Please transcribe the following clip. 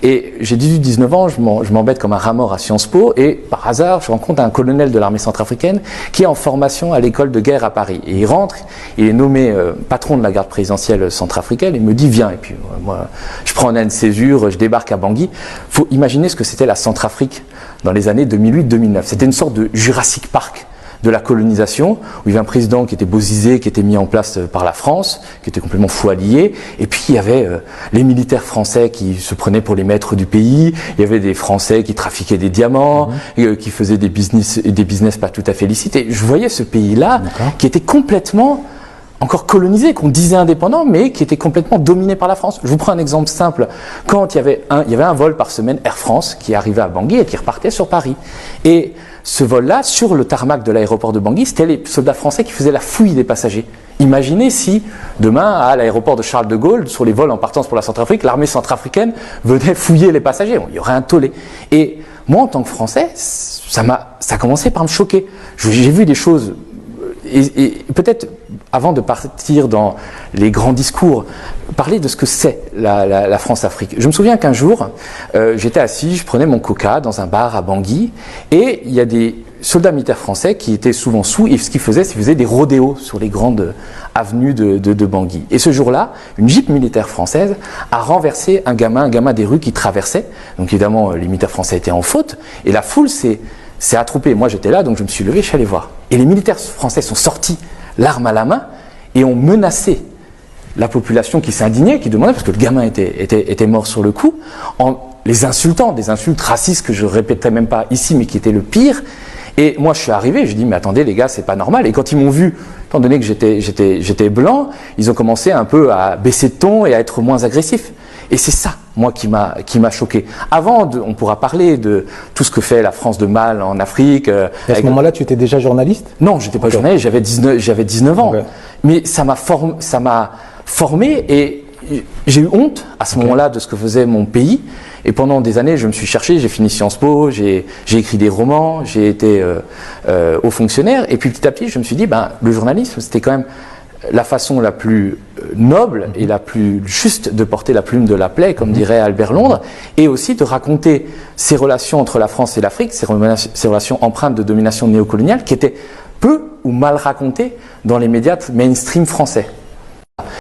Et j'ai 18-19 ans, je m'embête comme un rat mort à Sciences Po, et par hasard, je rencontre un colonel de l'armée centrafricaine qui est en formation à l'école de guerre à Paris. Et il rentre, il est nommé patron de la garde présidentielle centrafricaine, et me dit viens. Et puis moi, je prends une césure, je débarque à Bangui. Faut imaginer ce que c'était la Centrafrique dans les années 2008-2009. C'était une sorte de Jurassic Park de la colonisation, où il y avait un président qui était Bozizé, qui était mis en place par la France, qui était complètement fou allié, et puis il y avait les militaires français qui se prenaient pour les maîtres du pays, il y avait des Français qui trafiquaient des diamants, qui faisaient des business pas tout à fait licites, et je voyais ce pays-là qui était complètement encore colonisé, qu'on disait indépendant, mais qui était complètement dominé par la France. Je vous prends un exemple simple. Quand il y avait un vol par semaine Air France qui arrivait à Bangui et qui repartait sur Paris. Et ce vol-là, sur le tarmac de l'aéroport de Bangui, c'était les soldats français qui faisaient la fouille des passagers. Imaginez si, demain, à l'aéroport de Charles de Gaulle, sur les vols en partance pour la Centrafrique, l'armée centrafricaine venait fouiller les passagers. Bon, il y aurait un tollé. Et moi, en tant que Français, ça a commencé par me choquer. J'ai vu des choses... Et peut-être, avant de partir dans les grands discours, parler de ce que c'est la France-Afrique. Je me souviens qu'un jour, j'étais assis, je prenais mon coca dans un bar à Bangui, et il y a des soldats militaires français qui étaient souvent sous, et ce qu'ils faisaient, c'est qu'ils faisaient des rodéos sur les grandes avenues de Bangui. Et ce jour-là, une jeep militaire française a renversé un gamin des rues qui traversait. Donc évidemment, les militaires français étaient en faute, et la foule s'est attroupée. Moi, j'étais là, donc je me suis levé, je suis allé voir. Et les militaires français sont sortis, l'arme à la main, et ont menacé la population qui s'indignait, qui demandait, parce que le gamin était mort sur le coup, en les insultant, des insultes racistes que je ne répéterai même pas ici, mais qui étaient le pire. Et moi, je suis arrivé, je dis, mais attendez les gars, c'est pas normal. Et quand ils m'ont vu, étant donné que j'étais blanc, ils ont commencé un peu à baisser de ton et à être moins agressifs. Et c'est ça, moi, qui m'a choqué. Avant, on pourra parler de tout ce que fait la France de mal en Afrique. Et à ce moment-là, tu étais déjà journaliste? Non, j'étais pas journaliste, j'avais 19 ans. Mais ça m'a formé, et j'ai eu honte à ce moment-là de ce que faisait mon pays. Et pendant des années, je me suis cherché, j'ai fini Sciences Po, j'ai écrit des romans, j'ai été haut fonctionnaire. Et puis petit à petit, je me suis dit, le journalisme, c'était quand même la façon la plus noble et la plus juste de porter la plume de la plaie, comme dirait Albert Londres, et aussi de raconter ces relations entre la France et l'Afrique, ces relations empreintes de domination néocoloniale, qui étaient peu ou mal racontées dans les médias mainstream français.